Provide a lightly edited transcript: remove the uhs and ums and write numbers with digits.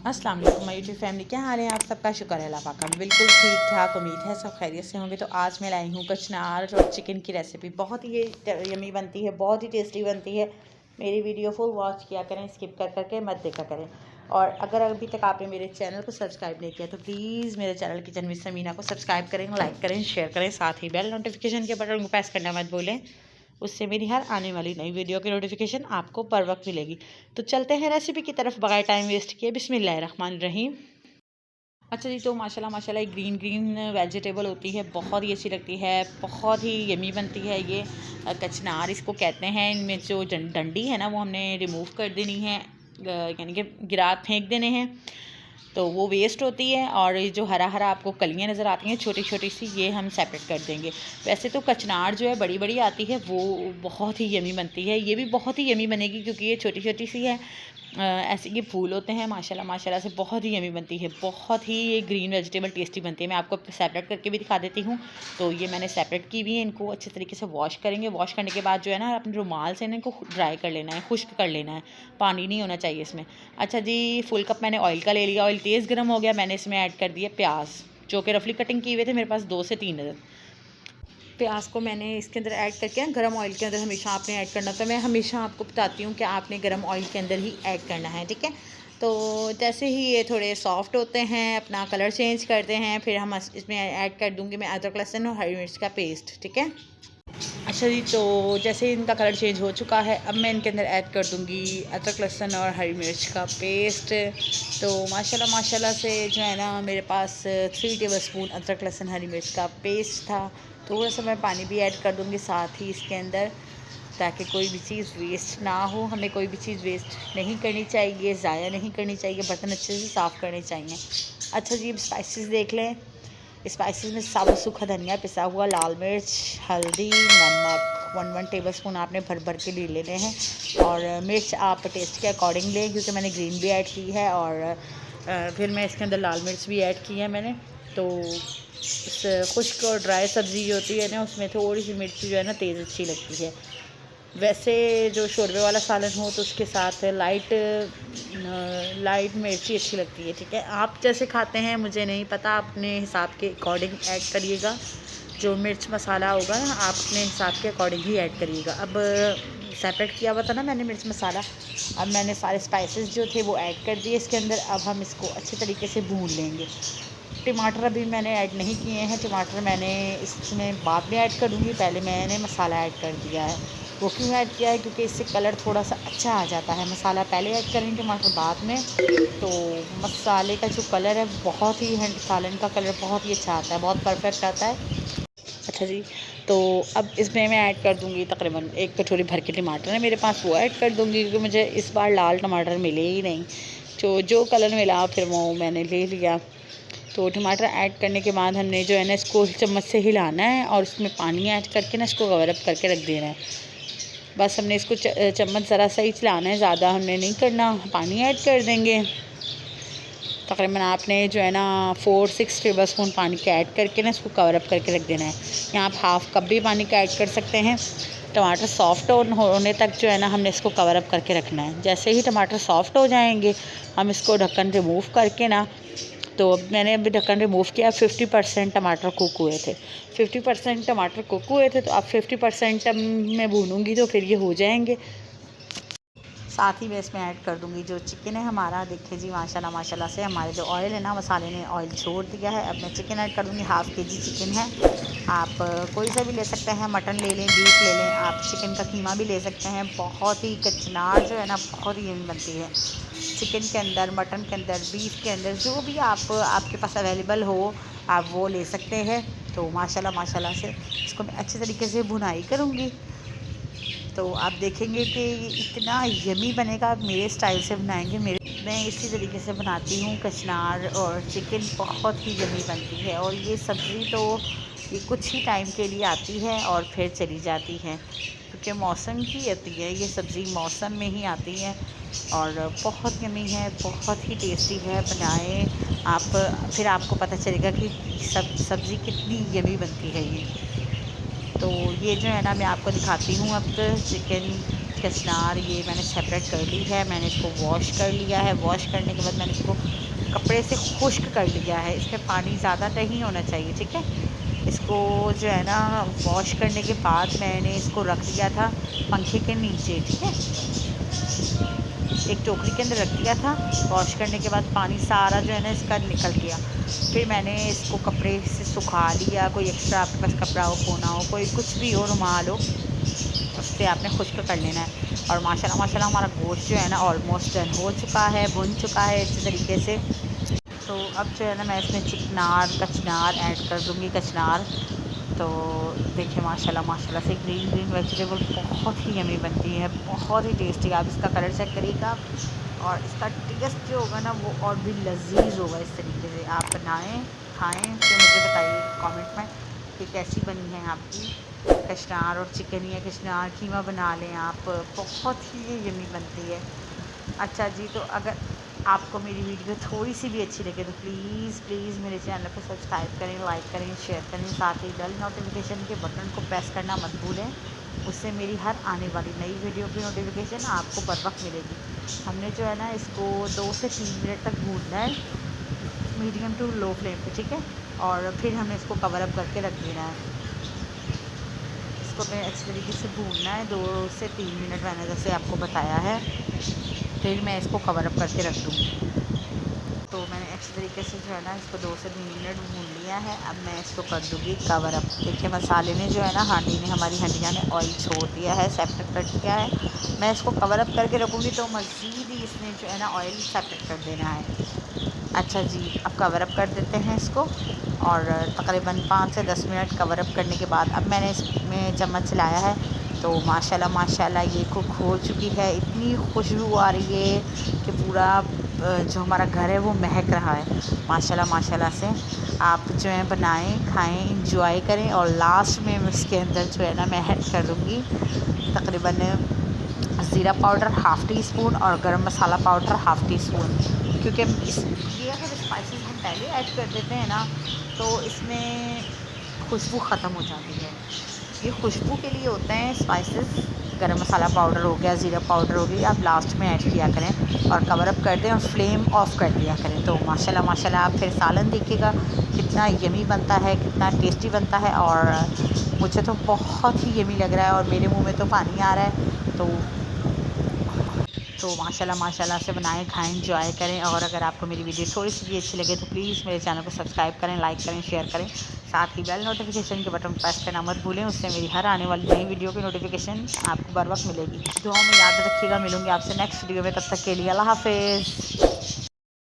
अस्सलाम वालेकुम my YouTube family, क्या हाल है आप सबका? शुक्र है अल्लाह पाक का, बिल्कुल ठीक ठाक। उम्मीद है सब खैरियत से होंगे। तो आज मैं लाई हूँ कचनार और चिकन की रेसिपी। बहुत ही यमी बनती है, बहुत ही टेस्टी बनती है। मेरी वीडियो फुल वॉच किया करें, स्किप कर करके मत देखा करें। और अगर अभी तक आपने मेरे चैनल को सब्सक्राइब नहीं किया तो प्लीज़ मेरे चैनल किचन विद समीना को सब्सक्राइब करें, लाइक करें, शेयर करें। साथ ही बेल नोटिफिकेशन के बटन को प्रेस करना मत भूलें, उससे मेरी हर आने वाली नई वीडियो की नोटिफिकेशन आपको बर वक्त मिलेगी। तो चलते हैं रेसिपी की तरफ बगैर टाइम वेस्ट किए। बिस्मिल्लाहिर्रहमानिर्रहीम। अच्छा जी, तो माशाल्लाह माशाल्लाह ग्रीन ग्रीन वेजिटेबल होती है, बहुत ही अच्छी लगती है, बहुत ही यमी बनती है ये। कचनार इसको कहते हैं। इनमें जो डंडी है ना वो हमने रिमूव कर देनी है, यानी कि गिरा फेंक देने हैं, तो वो वेस्ट होती है। और ये जो हरा हरा आपको कलियाँ नज़र आती हैं छोटी छोटी सी, ये हम सेपरेट कर देंगे। वैसे तो कचनार जो है बड़ी बड़ी आती है, वो बहुत ही यमी बनती है। ये भी बहुत ही यमी बनेगी क्योंकि ये छोटी छोटी सी है। ऐसे ये फूल होते हैं माशाल्लाह माशाल्लाह से, बहुत ही यमी बनती है, बहुत ही ये ग्रीन वेजिटेबल टेस्टी बनती है। मैं आपको सेपरेट करके भी दिखा देती हूँ। तो ये मैंने सेपरेट की हुई है। इनको अच्छे तरीके से वॉश करेंगे। वॉश करने के बाद जो है ना, अपने रुमाल से इनको ड्राई कर लेना है, खुश्क कर लेना है, पानी नहीं होना चाहिए इसमें। अच्छा जी, फुल कप मैंने ऑयल का ले लिया। ऑयल तेज़ गर्म हो गया, मैंने इसमें ऐड कर दिया प्याज, जो कि रफली कटिंग किए हुए थे, मेरे पास 2 से 3 अदद। प्याज को मैंने इसके अंदर ऐड करके, गरम ऑयल के अंदर हमेशा आपने ऐड करना। तो मैं हमेशा आपको बताती हूँ कि आपने गरम ऑयल के अंदर ही ऐड करना है, ठीक है। तो जैसे ही ये थोड़े सॉफ्ट होते हैं, अपना कलर चेंज करते हैं, फिर हम इसमें ऐड कर दूँगी मैं अदरक लहसुन और हरी मिर्च का पेस्ट, ठीक है। अच्छा जी, तो जैसे इनका कलर चेंज हो चुका है, अब मैं इनके अंदर ऐड कर दूँगी अदरक लहसुन और हरी मिर्च का पेस्ट। तो माशाल्लाह माशाल्लाह से जो है ना, मेरे पास 3 टेबलस्पून अदरक लहसुन हरी मिर्च का पेस्ट था। थोड़ा सा मैं पानी भी ऐड कर दूँगी साथ ही इसके अंदर, ताकि कोई भी चीज़ वेस्ट ना हो। हमें कोई भी चीज़ वेस्ट नहीं करनी चाहिए, ज़ाया नहीं करनी चाहिए, बर्तन अच्छे से साफ़ करने चाहिए। अच्छा जी, अब स्पाइसेस देख लें। स्पाइसेस में साबुत सूखा धनिया, पिसा हुआ लाल मिर्च, हल्दी, नमक 1 टेबलस्पून आपने भर भर के ले लेने हैं। और मिर्च आप टेस्ट के अकॉर्डिंग लें, क्योंकि मैंने ग्रीन भी ऐड की है और फिर मैं इसके अंदर लाल मिर्च भी ऐड की है मैंने। तो खुश्क और ड्राई सब्ज़ी जो होती है ना, उसमें थोड़ी सी मिर्च जो है ना तेज़ अच्छी लगती है। वैसे जो शोरबे वाला सालन हो तो उसके साथ लाइट मिर्ची अच्छी लगती है, ठीक है। आप जैसे खाते हैं मुझे नहीं पता, अपने हिसाब के अकॉर्डिंग ऐड करिएगा। जो मिर्च मसाला होगा ना, आप अपने हिसाब के अकॉर्डिंग ही ऐड करिएगा। अब सेपरेट किया हुआ था ना मैंने मिर्च मसाला, अब मैंने सारे स्पाइसेस जो थे वो ऐड कर दिए इसके अंदर। अब हम इसको अच्छे तरीके से भून लेंगे। टमाटर अभी मैंने ऐड नहीं किए हैं, टमाटर मैंने इसमें बाद में ऐड करूँगी, पहले मैंने मसाला ऐड कर दिया है। वो क्यों ऐड किया है? क्योंकि इससे कलर थोड़ा सा अच्छा आ जाता है। मसाला पहले ऐड करेंगे, टमाटर बाद में, तो मसाले का जो कलर है बहुत ही सालन का कलर बहुत ही अच्छा आता है, बहुत परफेक्ट आता है। अच्छा जी, तो अब इसमें मैं ऐड कर दूँगी तकरीबन 1 कटोरी भर के टमाटर है मेरे पास, वो ऐड कर दूँगी, क्योंकि मुझे इस बार लाल टमाटर मिले ही नहीं। जो कलर मिला फिर वो मैंने ले लिया। तो टमाटर ऐड करने के बाद हमने जो है ना, इसको चम्मच से हिलाना है और उसमें पानी ऐड करके ना इसको कवर अप करके रख देना है। बस हमने इसको चम्मच ज़रा सा ही चलाना है, ज़्यादा हमने नहीं करना। पानी ऐड कर देंगे तकरीबन आपने जो है ना 4-6 टेबलस्पून पानी का ऐड करके ना इसको कवर अप करके रख देना है। यहाँ आप हाफ़ कप भी पानी का ऐड कर सकते हैं। टमाटर सॉफ्ट होने तक जो है ना, हमने इसको कवर अप करके रखना है। जैसे ही टमाटर सॉफ्ट हो जाएंगे, हम इसको ढक्कन रिमूव करके ना, तो मैंने अभी ढक्कन रिमूव किया। 50% टमाटर कुक हुए थे, 50% टमाटर कुक हुए थे। तो अब 50% मैं भूनूंगी तो फिर ये हो जाएंगे। साथ ही मैं इसमें ऐड कर दूंगी जो चिकन है हमारा। देखिए जी, माशाल्लाह माशाल्लाह से हमारे जो ऑयल है ना, मसाले ने ऑयल छोड़ दिया है। अब मैं चिकन ऐड कर दूंगी। ½ kg चिकन है, आप कोई सा भी ले सकते हैं, मटन ले लें, बीफ ले लें, आप चिकन का कीमा भी ले सकते हैं। बहुत ही कचनार जो है ना, बहुत ही यम्मी बनती है। चिकन के अंदर, मटन के अंदर, बीफ के अंदर, जो भी आपके पास अवेलेबल हो आप वो ले सकते हैं। तो माशाल्लाह माशाल्लाह से इसको मैं अच्छे तरीके से भुनाई करूँगी। तो आप देखेंगे कि इतना यमी बनेगा। आप मेरे स्टाइल से बनाएंगे, मैं इसी तरीके से बनाती हूँ कचनार और चिकन, बहुत ही यमी बनती है। और ये सब्ज़ी तो ये कुछ ही टाइम के लिए आती है और फिर चली जाती है, क्योंकि मौसम की आती है ये सब्ज़ी, मौसम में ही आती है। और बहुत यमी है, बहुत ही टेस्टी है। बनाएं आप, फिर आपको पता चलेगा कि सब्ज़ी कितनी यमी बनती है ये। तो ये जो है ना, मैं आपको दिखाती हूँ अब चिकन कचनार ये मैंने सेपरेट कर ली है। मैंने इसको वॉश कर लिया है। वॉश करने के बाद मैंने इसको कपड़े से खुश्क कर लिया है। इसमें पानी ज़्यादा नहीं होना चाहिए, ठीक है। इसको जो है ना वॉश करने के बाद मैंने इसको रख दिया था पंखे के नीचे, ठीक है। एक टोकरी के अंदर रख दिया था। वॉश करने के बाद पानी सारा जो है ना इसका निकल गया। फिर मैंने इसको कपड़े से सुखा लिया। कोई एक्स्ट्रा आपके पास कपड़ा हो, कोना हो, कोई कुछ भी हो, रुमाल हो, उससे आपने खुश्क कर लेना है। और माशाल्लाह माशाल्लाह हमारा गोश्त जो है ना ऑलमोस्ट डन हो चुका है, भुन चुका है इसी तरीके से। तो अब जो है ना मैं इसमें चिकनार कचनार ऐड कर दूँगी। कचनार तो देखिए माशाल्लाह माशाल्लाह से ग्रीन वेजिटेबल बहुत ही यमी बनती है, बहुत ही टेस्टी। आप इसका कलर चेक करिएगा और इसका टेस्ट जो होगा ना वो और भी लजीज होगा। इस तरीके से आप बनाएं, खाएं, फिर मुझे बताइए कमेंट में कि कैसी बनी है आपकी कचनार और चिकन या कचनार कीमा बना लें आप, बहुत ही यमी बनती है। अच्छा जी, तो अगर आपको मेरी वीडियो थोड़ी सी भी अच्छी लगे तो प्लीज़ मेरे चैनल को सब्सक्राइब करें, लाइक करें, शेयर करें। साथ ही बेल नोटिफिकेशन के बटन को प्रेस करना मत भूलें। उससे मेरी हर आने वाली नई वीडियो की नोटिफिकेशन आपको बर वक्त मिलेगी। हमने जो है ना इसको 2 से 3 मिनट तक भूनना है, मीडियम टू लो फ्लेम पे, ठीक है। और फिर हमें इसको कवर अप करके रख देना है। इसको मैं अच्छी तरीके से भूनना है 2 से 3 मिनट, मैंने जैसे आपको बताया है। फिर मैं इसको कवर अप करके रख दूँगी। तो मैंने अच्छी तरीके से जो है ना इसको 2 से 3 मिनट भून लिया है। अब मैं इसको कर दूँगी कवर अप। देखिए मसाले ने जो है ना हमारी हंडिया ने ऑयल छोड़ दिया है, सेपरेट कर दिया है। मैं इसको कवर अप करके रखूँगी तो मज़ीद ही इसने जो है ना ऑयल सेपरेट कर देना है। अच्छा जी, अब कवर अप कर देते हैं इसको और तकरीबन 5 से 10 मिनट कवर अप करने के बाद अब मैंने इसमें चम्मच चलाया है तो माशाल्लाह माशाल्लाह ये कुक हो चुकी है। इतनी खुशबू आ रही है कि पूरा जो हमारा घर है वो महक रहा है माशाल्लाह माशाल्लाह से। आप जो है बनाएं, खाएं, इंजॉय करें। और लास्ट में इसके अंदर जो है ना मैं ऐड कर दूँगी तकरीबन ज़ीरा पाउडर हाफ़ टी स्पून और गरम मसाला पाउडर हाफ़ टी स्पून, क्योंकि ये अगर स्पाइसेस हम पहले ऐड कर देते हैं ना तो इसमें खुशबू ख़त्म हो जाती है। ये खुशबू के लिए होते हैं स्पाइसेस। गरम मसाला पाउडर हो गया, ज़ीरा पाउडर हो गया, आप लास्ट में ऐड किया करें और कवर अप कर दें और फ्लेम ऑफ कर दिया करें। तो माशाल्लाह माशाल्लाह आप फिर सालन देखिएगा कितना यमी बनता है, कितना टेस्टी बनता है। और मुझे तो बहुत ही यमी लग रहा है और मेरे मुँह में तो पानी आ रहा है। तो माशाल्लाह माशाल्लाह से बनाएं, खाएं, एंजॉय करें। और अगर आपको मेरी वीडियो थोड़ी सी भी अच्छी लगे तो प्लीज़ मेरे चैनल को सब्सक्राइब करें, लाइक करें, शेयर करें। साथ ही बेल नोटिफिकेशन के बटन प्रेस करना मत भूलें, उससे मेरी हर आने वाली नई वीडियो की नोटिफिकेशन आपको बर वक्त मिलेगी। दुआ में याद रखिएगा। मिलूँगी आपसे नेक्स्ट वीडियो में, तब तक के लिए अल्लाह हाफ़िज़।